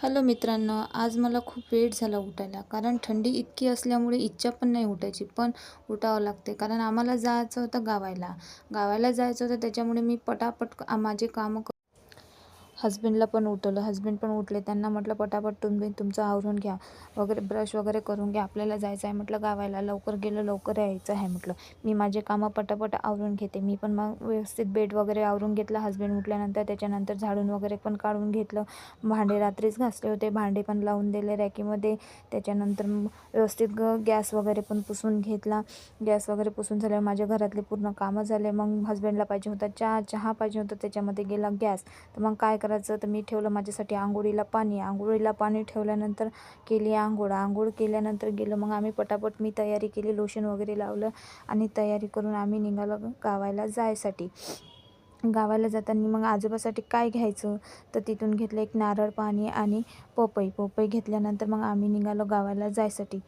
Hello मित्रांनो, आज मला खूप वेळ झाला उठायला. कारण थंडी इतकी असल्यामुळे इच्छा पण नाही उठायची, पण उठावं लागते. कारण आम्हाला जायचं होतं गावाला. गावाला जायचं होतं त्याच्यामुळे मी पटापट माझे कामं हस्बंडला पण उठवलं. हस्बंड पण उठले. त्यांना म्हटलं, "पटापट तुम्ही तुमचं आवरून घ्या वगैरे, ब्रश वगैरे करून घ्या. आपल्याला जायचं आहे," म्हटलं, "गावाला. लवकर गेलं लवकर यायचं आहे," म्हटलं. "मी माझे कामं पटापट आवरून घेते." मी पण मग व्यवस्थित बेड वगैरे आवरून घेतला. हस्बंड उठल्यानंतर त्याच्यानंतर झाडून वगैरे पण काढून घेतलं. भांडे रात्रीच घासले होते. भांडे पण लावून दिले रॅकीमध्ये. त्याच्यानंतर व्यवस्थित गॅस वगैरे पण पुसून घेतला. गॅस वगैरे पुसून झाल्यावर माझ्या घरातले पूर्ण कामं झाले. मग हस्बंडला पाहिजे होता चहा पाहिजे होता. त्याच्यामध्ये गेला गॅस. तर मग काय करायचं, तर मी ठेवलं माझ्यासाठी अंघोळीला पाणी. अंघोळीला पाणी ठेवल्यानंतर केली अंघोळ. अंघोळ केल्यानंतर गेलो मग आम्ही पटापट. मी तयारी केली, लोशन वगैरे लावलं आणि तयारी करून आम्ही निघालो गावाला जायसाठी. गावाला जाताना मग आजोबासाठी काय घ्यायचं, तर तिथून घेतलं एक नारळ पाणी आणि पपई घेतल्यानंतर मग आम्ही निघालो गावाला जायसाठी.